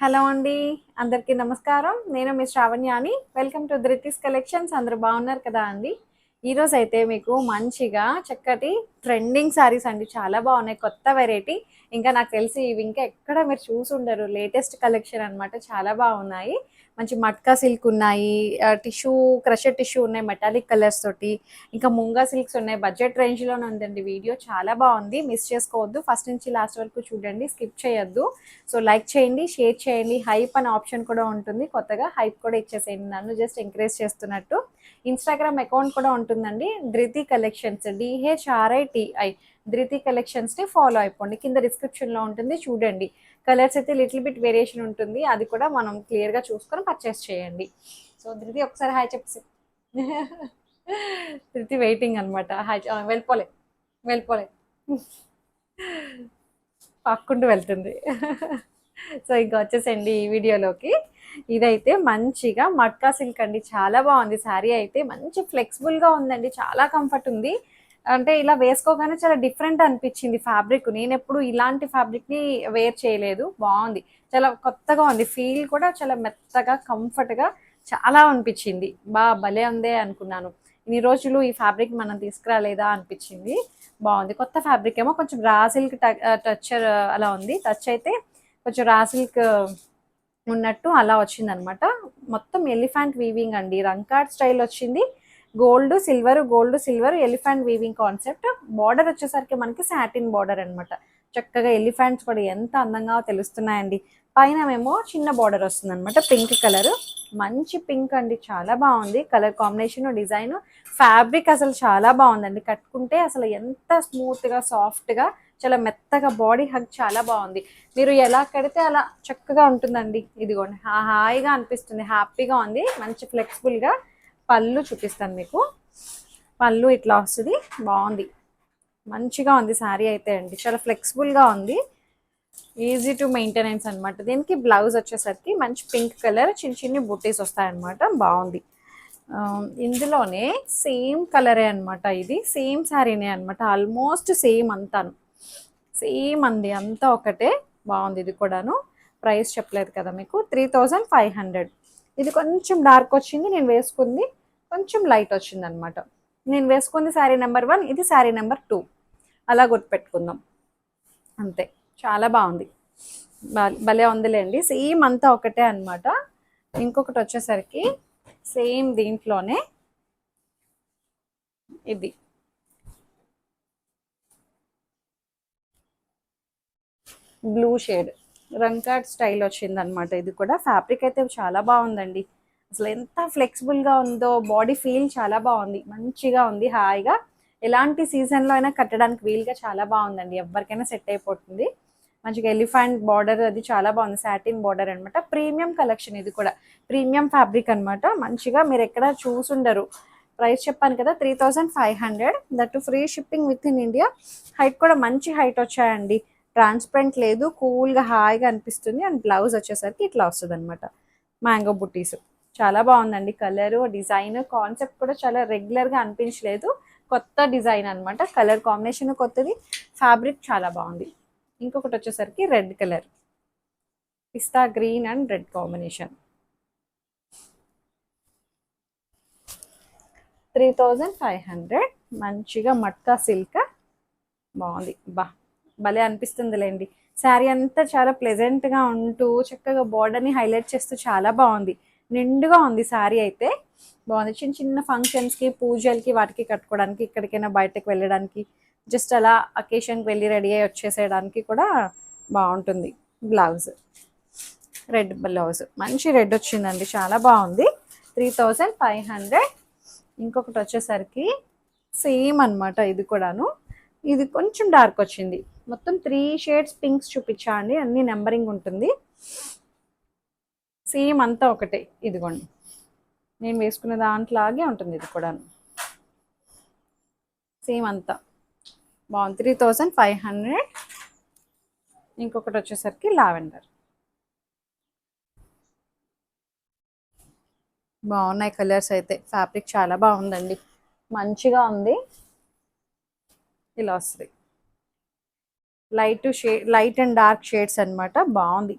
Hello అండి. అందరికీ నమస్కారం. నేను మీ శ్రావణ్యాని. Welcome to Dhruti's collections. అందరూ బాగున్నారు కదా అండి? ఈరోజైతే మీకు మంచిగా చక్కటి ట్రెండింగ్ శారీస్ అండి. చాలా బాగున్నాయి. కొత్త వెరైటీ. ఇంకా నాకు తెలిసి ఇవి ఇంకా ఎక్కడ మీరు చూసుండరు. లేటెస్ట్ కలెక్షన్ అనమాట. చాలా బాగున్నాయి. మంచి మట్కా సిల్క్ ఉన్నాయి. టిష్యూ క్రషర్ టిష్యూ ఉన్నాయి మెటాలిక్ కలర్స్ తోటి. ఇంకా ముంగా సిల్క్స్ ఉన్నాయి. బడ్జెట్ రేంజ్లోనే ఉందండి వీడియో. చాలా బాగుంది. మిస్ చేసుకోవద్దు. ఫస్ట్ నుంచి లాస్ట్ వరకు చూడండి. స్కిప్ చేయొద్దు. సో లైక్ చేయండి, షేర్ చేయండి. హైప్ అనే ఆప్షన్ కూడా ఉంటుంది. కొత్తగా హైప్ కూడా ఇచ్చేసేయండి. నన్ను జస్ట్ ఎంకరేజ్ చేస్తున్నట్టు. ఇన్స్టాగ్రామ్ అకౌంట్ కూడా ఉంటుందండి. ధృతి కలెక్షన్స్ DHRITI ధృతి కలెక్షన్స్ని ఫాలో అయిపోండి. కింద డిస్క్రిప్షన్లో ఉంటుంది చూడండి. కలర్స్ అయితే లిటిల్ బిట్ వేరియేషన్ ఉంటుంది. అది కూడా మనం క్లియర్గా చూసుకొని పర్చేస్ చేయండి. సో ధృతి ఒకసారి హాయ్ చెప్పేసి. ధృతి వెయిటింగ్ అనమాట. హాయ్ వెళ్ళిపోలే వెళ్ళిపోలే పాక్కుంటూ వెళ్తుంది. సో ఇంకా వచ్చేసండి ఈ వీడియోలోకి. ఇదైతే మంచిగా మట్కా సిల్క్ అండి. చాలా బాగుంది శారీ అయితే. మంచి ఫ్లెక్సిబుల్గా ఉందండి. చాలా కంఫర్ట్ ఉంది. అంటే ఇలా వేసుకోగానే చాలా డిఫరెంట్ అనిపించింది ఫ్యాబ్రిక్. నేను ఎప్పుడు ఇలాంటి ఫ్యాబ్రిక్ని వేర్ చేయలేదు. బాగుంది. చాలా కొత్తగా ఉంది. ఫీల్ కూడా చాలా మెత్తగా కంఫర్ట్గా చాలా అనిపించింది. భలే ఉందే అనుకున్నాను. ఇన్ని రోజులు ఈ ఫ్యాబ్రిక్ మనం తీసుకురాలేదా అనిపించింది. బాగుంది. కొత్త ఫ్యాబ్రిక్ ఏమో కొంచెం రా సిల్క్ టచ్ అలా ఉంది. టచ్ అయితే కొంచెం రా సిల్క్ ఉన్నట్టు అలా వచ్చిందనమాట. మొత్తం ఎలిఫెంట్ వీవింగ్ అండి. రంకార్డ్ స్టైల్ వచ్చింది. Gold silver elephant weaving concept. Border వచ్చేసరికి మనకి సాటిన్ బార్డర్ అనమాట. చక్కగా ఎలిఫెంట్స్ కూడా ఎంత అందంగా తెలుస్తున్నాయండి. పైన మేము చిన్న బార్డర్ వస్తుంది అనమాట. Pink colour. మంచి పింక్ అండి. చాలా బాగుంది కలర్ కాంబినేషన్, డిజైన్. ఫ్యాబ్రిక్ అసలు చాలా బాగుందండి. కట్టుకుంటే అసలు ఎంత స్మూత్గా సాఫ్ట్గా చాలా మెత్తగా బాడీ హగ్ చాలా బాగుంది. మీరు ఎలా కడితే అలా చక్కగా ఉంటుందండి. ఇదిగోండి హాయిగా అనిపిస్తుంది. హ్యాపీగా ఉంది. మంచి ఫ్లెక్సిబుల్గా. పళ్ళు చూపిస్తాను మీకు. పళ్ళు ఇట్లా వస్తుంది. బాగుంది. మంచిగా ఉంది శారీ అయితే అండి. చాలా ఫ్లెక్సిబుల్గా ఉంది. ఈజీ టు మెయింటెనెన్స్ అనమాట. దీనికి బ్లౌజ్ వచ్చేసరికి మంచి పింక్ కలర్ చిన్న చిన్ని బుట్టీస్ వస్తాయన్నమాట. బాగుంది. ఇందులోనే సేమ్ కలరే అనమాట. ఇది సేమ్ శారీనే అనమాట. ఆల్మోస్ట్ సేమ్ అంతాను. సేమ్ అండి అంతా ఒకటే. బాగుంది. ఇది కూడాను. ప్రైస్ చెప్పలేదు కదా మీకు. 3500. ఇది కొంచెం డార్క్ వచ్చింది. నేను వేసుకుంది కొంచెం లైట్ వచ్చింది అనమాట. నేను వేసుకుంది శారీ నెంబర్ 1, ఇది శారీ నెంబర్ 2. అలా గుర్తుపెట్టుకుందాం అంతే. చాలా బాగుంది. భలే ఉందిలేండి. సేమ్ అంతా ఒకటే అనమాట. ఇంకొకటి వచ్చేసరికి సేమ్ దీంట్లోనే ఇది బ్లూ షేడ్ రంకాట్ స్టైల్ వచ్చింది అనమాట. ఇది కూడా ఫ్యాబ్రిక్ అయితే చాలా బాగుందండి. అసలు ఎంత ఫ్లెక్సిబుల్గా ఉందో. బాడీ ఫీల్ చాలా బాగుంది. మంచిగా ఉంది. హాయిగా ఎలాంటి సీజన్లో అయినా కట్టడానికి వీలుగా చాలా బాగుందండి. ఎవరికైనా సెట్ అయిపోతుంది. మంచిగా ఎలిఫెంట్ బార్డర్ అది చాలా బాగుంది. సాటిన్ బార్డర్ అనమాట. Premium collection. ఇది కూడా ప్రీమియం ఫ్యాబ్రిక్ అనమాట. మంచిగా మీరు ఎక్కడ చూసుండరు. ప్రైస్ చెప్పాను కదా 3500. That free shipping with in India. Height కూడా మంచి హైట్ వచ్చాయండి. ట్రాన్స్పరెంట్ లేదు. కూల్గా హాయిగా అనిపిస్తుంది. అండ్ బ్లౌజ్ వచ్చేసరికి ఇట్లా వస్తుంది అనమాట. మ్యాంగో బుట్టీస్. చాలా బాగుందండి. కలరు డిజైన్ కాన్సెప్ట్ కూడా చాలా రెగ్యులర్గా అనిపించలేదు. కొత్త డిజైన్ అనమాట. కలర్ కాంబినేషన్ కొత్తది. ఫ్యాబ్రిక్ చాలా బాగుంది. ఇంకొకటి వచ్చేసరికి red colour. Pista green and red combination. 3500. మంచిగా మట్కా సిల్క్. బాగుంది. భలే అనిపిస్తుందిలేండి. శారీ అంతా చాలా ప్లెజెంట్గా ఉంటూ చక్కగా బార్డర్ని హైలైట్ చేస్తూ చాలా బాగుంది. నిండుగా ఉంది శారీ అయితే. బాగుంది. చిన్న చిన్న ఫంక్షన్స్కి, పూజలకి, వాటికి కట్టుకోవడానికి, ఎక్కడికైనా బయటకు వెళ్ళడానికి, జస్ట్ అలా అకేషన్కి వెళ్ళి రెడీ అయ్యి వచ్చేసేయడానికి కూడా బాగుంటుంది. Blouse red blouse. మంచి రెడ్ వచ్చిందండి. చాలా బాగుంది. 3500. ఇంకొకటి వచ్చేసరికి సేమ్ అనమాట. ఇది కూడాను. ఇది కొంచెం డార్క్ వచ్చింది. మొత్తం 3 షేడ్స్ పింక్స్ చూపించా అండి. అన్ని నెంబరింగ్ ఉంటుంది. సేమ్ అంతా ఒకటే. ఇదిగోండి నేను వేసుకున్న దాంట్లాగే ఉంటుంది. ఇది కూడా సేమ్ అంతా బాగుంది. 3500. ఇంకొకటి వచ్చేసరికి లావెండర్. బాగున్నాయి కలర్స్ అయితే. ఫ్యాబ్రిక్ చాలా బాగుందండి. మంచిగా ఉంది. ఇలా వస్తుంది. లైట్ అండ్ డార్క్ షేడ్స్ అనమాట. బాగుంది.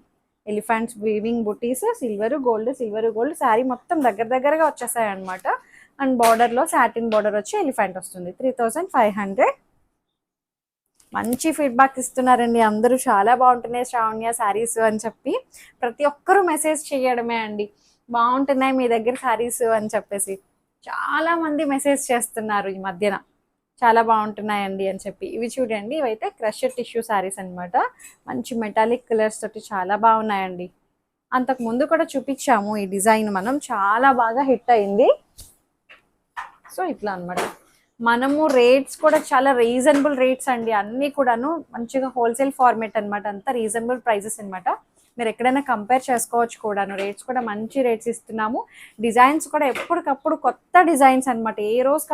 ఎలిఫెంట్స్ వీవింగ్ బుటీస్, సిల్వర్ గోల్డ్ శారీ మొత్తం దగ్గరగా వచ్చేసాయి అనమాట. అండ్ బార్డర్లో సాటిన్ బార్డర్ వచ్చి ఎలిఫెంట్ వస్తుంది. 3500. మంచి ఫీడ్బ్యాక్ ఇస్తున్నారండి అందరూ, చాలా బాగుంటున్నాయి శ్రావణ్య శారీస్ అని చెప్పి ప్రతి ఒక్కరూ మెసేజ్ చేయడమే అండి, బాగుంటున్నాయి మీ దగ్గర శారీస్ అని చెప్పేసి చాలా మంది మెసేజ్ చేస్తున్నారు ఈ మధ్యన, చాలా బాగుంటున్నాయండి అని చెప్పి. ఇవి చూడండి, ఇవైతే క్రషర్ టిష్యూ శారీస్ అనమాట. మంచి మెటాలిక్ కలర్స్ తోటి చాలా బాగున్నాయండి. అంతకు ముందు కూడా చూపించాము ఈ డిజైన్, మనం చాలా బాగా హిట్ అయింది. సో ఇట్లా అనమాట. మనము రేట్స్ కూడా చాలా రీజనబుల్ రేట్స్ అండి, అన్నీ కూడాను మంచిగా హోల్సేల్ ఫార్మేట్ అనమాట, అంతా రీజనబుల్ ప్రైజెస్ అనమాట. మీరు ఎక్కడైనా కంపేర్ చేసుకోవచ్చు కూడాను, రేట్స్ కూడా మంచి రేట్స్ ఇస్తున్నాము. డిజైన్స్ కూడా ఎప్పటికప్పుడు కొత్త డిజైన్స్ అనమాట, ఏ రోజుకు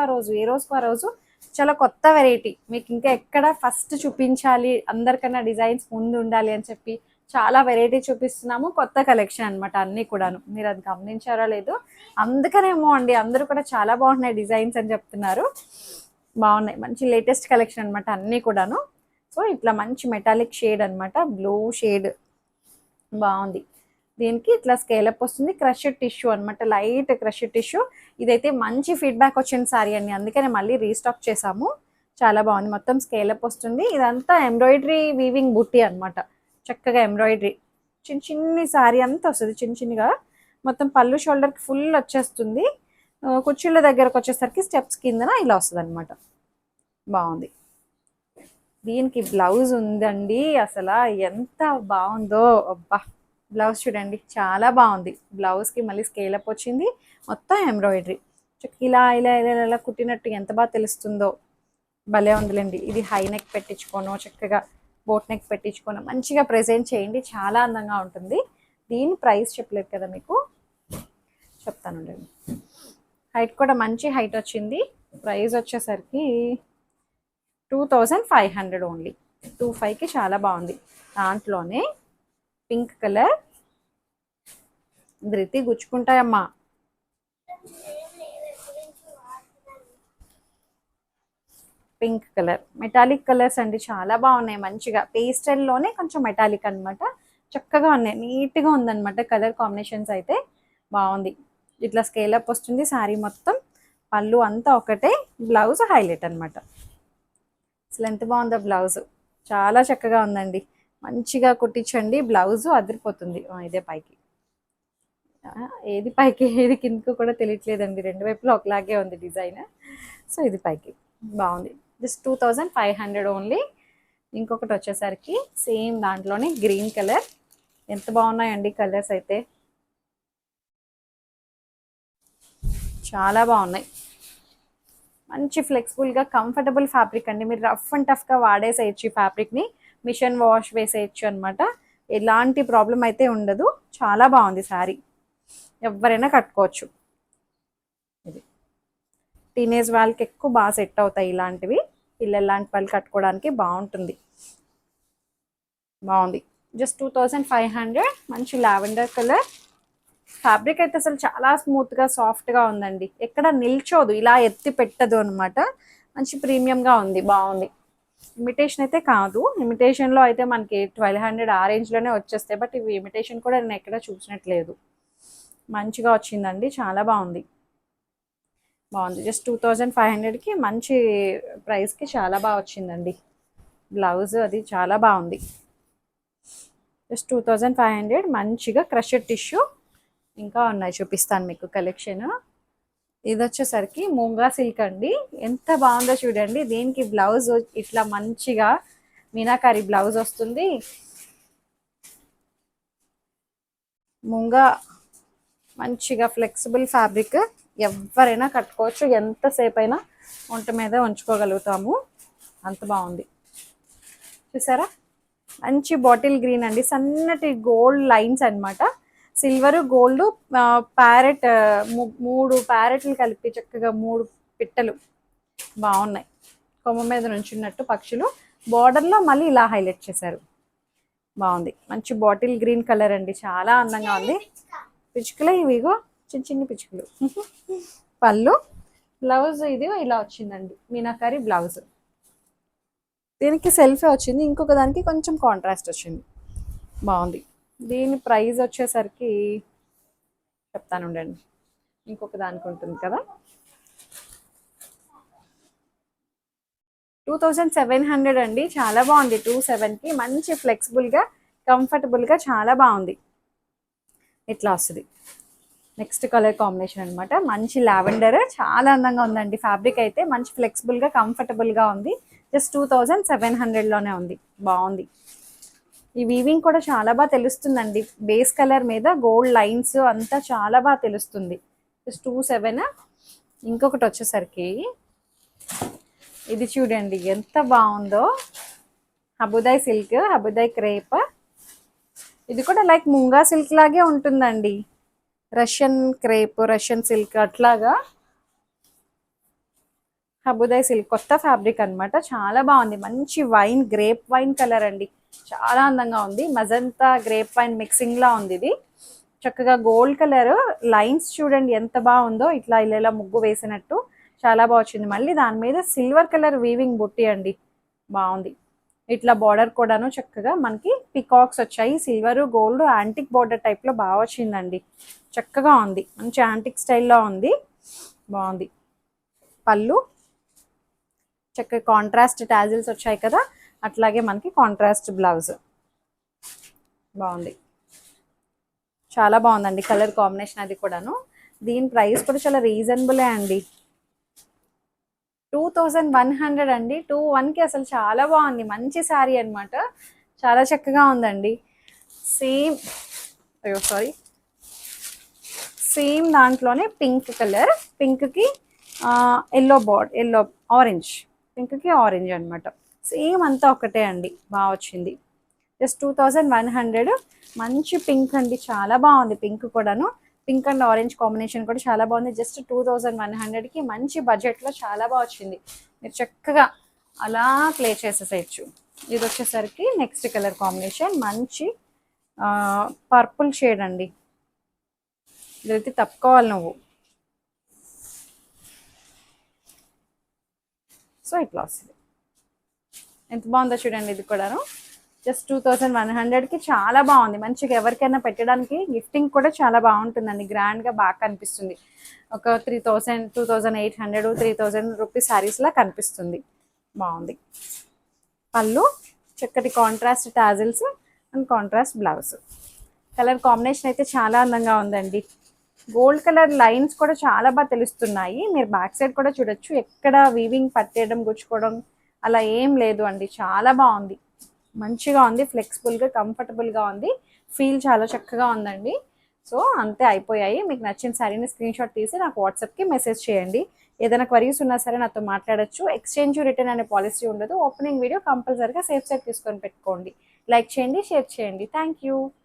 ఆ రోజు చాలా కొత్త వెరైటీ. మీకు ఇంకా ఎక్కడ ఫస్ట్ చూపించాలి, అందరికన్నా డిజైన్స్ ముందు ఉండాలి అని చెప్పి చాలా వెరైటీ చూపిస్తున్నాము, కొత్త కలెక్షన్ అనమాట అన్నీ కూడాను. మీరు అది గమనించారో లేదో, అందుకనేమో అండి అందరూ కూడా చాలా బాగున్నాయి డిజైన్స్ అని చెప్తున్నారు. బాగున్నాయి, మంచి లేటెస్ట్ కలెక్షన్ అనమాట అన్నీ కూడాను. సో ఇట్లా మంచి మెటాలిక్ షేడ్ అనమాట, బ్లూ షేడ్ బాగుంది. దీనికి ఇట్లా స్కేలప్ వస్తుంది, క్రషర్ టిష్యూ అనమాట, లైట్ క్రషర్ టిష్యూ. ఇదైతే మంచి ఫీడ్బ్యాక్ వచ్చిన సారీ అండి, అందుకనే మళ్ళీ రీస్టాక్ చేసాము. చాలా బాగుంది, మొత్తం స్కేలప్ వస్తుంది. ఇదంతా ఎంబ్రాయిడరీ వీవింగ్ బుట్టి అనమాట, చక్కగా ఎంబ్రాయిడరీ చిన్ని సారీ అంతా వస్తుంది చిన్నగా. మొత్తం పళ్ళు షోల్డర్కి ఫుల్ వచ్చేస్తుంది, కుర్చీల దగ్గరకు వచ్చేసరికి స్టెప్స్ కిందన ఇలా వస్తుంది అనమాట. బాగుంది. దీనికి బ్లౌజ్ ఉందండి, అసలు ఎంత బాగుందో అబ్బా. బ్లౌజ్ చూడండి చాలా బాగుంది, బ్లౌజ్కి మళ్ళీ స్కేలప్ వచ్చింది, మొత్తం ఎంబ్రాయిడరీ ఇలా ఇలా ఇలా ఇలా కుట్టినట్టు ఎంత బాగా తెలుస్తుందో, భలే ఉందిలేండి. ఇది హై నెక్ పెట్టించుకోను, చక్కగా బోట్ నెక్ పెట్టించుకోను, మంచిగా ప్రెజెంట్ చేయండి, చాలా అందంగా ఉంటుంది. దీని ప్రైస్ చెప్పలేదు కదా మీకు, చెప్తానండి. హైట్ కూడా మంచి హైట్ వచ్చింది, ప్రైస్ వచ్చేసరికి 2500 ఓన్లీ. 25కి చాలా బాగుంది. దాంట్లోనే పింక్ కలర్, ధృతి గుచ్చుకుంటాయమ్మా. పింక్ కలర్, మెటాలిక్ కలర్స్ అండి, చాలా బాగున్నాయి. మంచిగా పేస్టల్లోనే కొంచెం మెటాలిక్ అనమాట, చక్కగా ఉన్నాయి, నీట్గా ఉందన్నమాట. కలర్ కాంబినేషన్స్ అయితే బాగుంది. ఇట్లా స్కేలప్ వస్తుంది శారీ మొత్తం, పళ్ళు అంతా ఒకటే, బ్లౌజ్ హైలైట్ అనమాట. అసలు ఎంత బాగుందో బ్లౌజ్, చాలా చక్కగా ఉందండి. మంచిగా కుట్టించండి, బ్లౌజ్ అదిరిపోతుంది. ఇదే పైకి, ఏది పైకి ఏది కిందకు కూడా తెలియట్లేదండి, రెండు వైపులో ఒకలాగే ఉంది డిజైన్. సో ఇది పైకి బాగుంది, జస్ట్ 2500 ఓన్లీ. ఇంకొకటి వచ్చేసరికి సేమ్ దాంట్లోనే గ్రీన్ కలర్, ఎంత బాగున్నాయండి కలర్స్ అయితే, చాలా బాగున్నాయి. మంచి ఫ్లెక్సిబుల్గా కంఫర్టబుల్ ఫ్యాబ్రిక్ అండి, మీరు రఫ్ అండ్ టఫ్గా వాడేసేయచ్చు ఈ ఫ్యాబ్రిక్ని, మిషన్ వాష్ వేసేయచ్చు అనమాట, ఎలాంటి ప్రాబ్లం అయితే ఉండదు. చాలా బాగుంది శారీ, ఎవరైనా కట్టుకోవచ్చు. ఇది టీనేజ్ వాళ్ళకి ఎక్కువ బాగా సెట్ అవుతాయి ఇలాంటివి, పిల్లలు లాంటి వాళ్ళు కట్టుకోవడానికి బాగుంటుంది. బాగుంది, జస్ట్ 2500. మంచి లావెండర్ కలర్, ఫ్యాబ్రిక్ అయితే అసలు చాలా స్మూత్గా సాఫ్ట్గా ఉందండి, ఎక్కడ నిల్చోదు, ఇలా ఎత్తి పెట్టదు అనమాట, మంచి ప్రీమియంగా ఉంది, బాగుంది. ఇమిటేషన్ అయితే కాదు, ఇమిటేషన్లో అయితే మనకి 1200 ఆ రేంజ్లోనే వచ్చేస్తాయి, బట్ ఇవి ఇమిటేషన్ కూడా నేను ఎక్కడ చూసినట్లేదు. మంచిగా వచ్చిందండి, చాలా బాగుంది. జస్ట్ 2500కి మంచి ప్రైస్కి చాలా బాగా వచ్చిందండి. బ్లౌజ్ అది చాలా బాగుంది, జస్ట్ 2500. మంచిగా క్రషర్ టిష్యూ ఇంకా ఉన్నాయి, చూపిస్తాను మీకు కలెక్షన్. ఇది వచ్చేసరికి మూంగా సిల్క్ అండి, ఎంత బాగుందో చూడండి. దీనికి బ్లౌజ్ ఇట్లా మంచిగా మీనాకారి బ్లౌజ్ వస్తుంది, మూంగా మంచిగా ఫ్లెక్సిబుల్ ఫ్యాబ్రిక్, ఎవరైనా కట్టుకోవచ్చు, ఎంతసేపు అయినా ఒంట మీద ఉంచుకోగలుగుతాము, అంత బాగుంది. చూసారా, మంచి బాటిల్ గ్రీన్ అండి, సన్నటి గోల్డ్ లైన్స్ అనమాట, సిల్వర్ గోల్డ్ ప్యారెట్, 3 ప్యారెట్లు కలిపి చక్కగా 3 పిట్టలు బాగున్నాయి, కొమ్మ మీద నుంచున్నట్టు పక్షులు, బార్డర్లో మళ్ళీ ఇలా హైలైట్ చేశారు, బాగుంది. మంచి బాటిల్ గ్రీన్ కలర్ అండి, చాలా అందంగా ఉంది. పిచ్చుకలే ఇవిగో, చిన్న పిచ్చుకలు. పళ్ళు, బ్లౌజ్ ఇది ఇలా వచ్చిందండి, మీనాకారి బ్లౌజ్, దీనికి సెల్ఫే వచ్చింది, ఇంకొక దానికి కొంచెం కాంట్రాస్ట్ వచ్చింది, బాగుంది. దీని ప్రైస్ వచ్చేసరికి చెప్తాను ఉండండి. ఇంకొక దానికి ఉంటుంది కదా, 2700 అండి. చాలా బాగుంది. 27కి మంచి ఫ్లెక్సిబుల్గా కంఫర్టబుల్గా చాలా బాగుంది. ఇట్లా వస్తుంది. నెక్స్ట్ కలర్ కాంబినేషన్ అనమాట, మంచి లావెండర్, చాలా అందంగా ఉందండి. ఫ్యాబ్రిక్ అయితే మంచి ఫ్లెక్సిబుల్గా కంఫర్టబుల్గా ఉంది. జస్ట్ 2700లోనే ఉంది. బాగుంది. ఈ వీవింగ్ కూడా చాలా బాగా తెలుస్తుందండి. బేస్ కలర్ మీద గోల్డ్ లైన్స్ అంతా చాలా బాగా తెలుస్తుంది. జస్ట్ 27. ఇంకొకటి వచ్చేసరికి ఇది చూడండి ఎంత బాగుందో, హబుదాయ్ సిల్క్, హబుదాయ్ క్రేప్. ఇది కూడా లైక్ ముంగా సిల్క్ లాగే ఉంటుందండి. రష్యన్ క్రేప్, రష్యన్ సిల్క్ అట్లాగా. హబుదాయ్ సిల్క్ కొత్త ఫ్యాబ్రిక్ అనమాట. చాలా బాగుంది. మంచి వైన్, గ్రేప్ వైన్ కలర్ అండి. చాలా అందంగా ఉంది. మజంతా గ్రేప్ వైన్ మిక్సింగ్ లా ఉంది ఇది. చక్కగా గోల్డ్ కలర్ లైన్స్ చూడండి ఎంత బాగుందో, ఇట్లా ఇలా ముగ్గు వేసినట్టు చాలా బాగా వచ్చింది. మళ్ళీ దాని మీద సిల్వర్ కలర్ వీవింగ్ బుట్టి అండి. బాగుంది. ఇట్లా బార్డర్ కూడాను చక్కగా మనకి పికాక్స్ వచ్చాయి. Silver gold antique border type లో బాగా వచ్చిందండి. చక్కగా ఉంది. మంచి యాంటిక్ స్టైల్లో ఉంది. బాగుంది. పళ్ళు చక్కగా కాంట్రాస్ట్ టాజిల్స్ వచ్చాయి కదా, అట్లాగే మనకి కాంట్రాస్ట్ బ్లౌజ్. బాగుంది. చాలా బాగుందండి కలర్ కాంబినేషన్ అది కూడాను. దీని ప్రైస్ కూడా చాలా రీజనబులే అండి. 2100 అండి. 21కి అసలు చాలా బాగుంది. మంచి శారీ అనమాట. చాలా చక్కగా ఉందండి. సేమ్, అయ్యో సారీ, సేమ్ దాంట్లోనే పింక్ కలర్, పింక్కి ఎల్లో బోర్డ్, ఎల్లో ఆరెంజ్, పింక్కి ఆరెంజ్ అనమాట. సేమ్ అంతా ఒకటే అండి. బాగా వచ్చింది. జస్ట్ 2100. మంచి పింక్ అండి. చాలా బాగుంది పింక్ కూడాను. పింక్ అండ్ ఆరెంజ్ కాంబినేషన్ కూడా చాలా బాగుంది. జస్ట్ 2100కి మంచి బడ్జెట్లో చాలా బాగా వచ్చింది. మీరు చక్కగా అలా ప్లే చేసేసేయచ్చు. ఇది వచ్చేసరికి నెక్స్ట్ కలర్ కాంబినేషన్ మంచి పర్పుల్ షేడ్ అండి. ఇదైతే తప్పుకోవాలి నువ్వు. సో ఇట్లా వస్తుంది. ఎంత బాగుందో చూడండి. ఇది కూడాను జస్ట్ 2100కి చాలా బాగుంది. మంచిగా ఎవరికైనా పెట్టడానికి గిఫ్టింగ్ కూడా చాలా బాగుంటుందండి. గ్రాండ్గా బాగా కనిపిస్తుంది. ఒక 3000, 2800, 3000 రూపీస్ శారీస్లా కనిపిస్తుంది. బాగుంది. పళ్ళు చక్కటి contrast tassels and contrast blouse. Colour combination అయితే చాలా అందంగా ఉందండి. గోల్డ్ కలర్ లైన్స్ కూడా చాలా బాగా తెలుస్తున్నాయి. మీరు బ్యాక్ సైడ్ కూడా చూడొచ్చు. ఎక్కడ వీవింగ్ పట్టేయడం, గుచ్చుకోవడం అలా ఏం లేదు అండి. చాలా బాగుంది. మంచిగా ఉంది. ఫ్లెక్సిబుల్గా కంఫర్టబుల్గా ఉంది. ఫీల్ చాలా చక్కగా ఉందండి. సో అంతే, అయిపోయాయి. మీకు నచ్చిన శారీని స్క్రీన్ షాట్ తీసి నాకు వాట్సాప్కి మెసేజ్ చేయండి. ఏదైనా క్వరీస్ ఉన్నా సరే నాతో మాట్లాడచ్చు. ఎక్స్చేంజ్ రిటర్న్ అనే పాలసీ ఉండదు. ఓపెనింగ్ వీడియో కంపల్సరీగా సేఫ్ సైడ్ తీసుకొని పెట్టుకోండి. లైక్ చేయండి, షేర్ చేయండి. Thank you.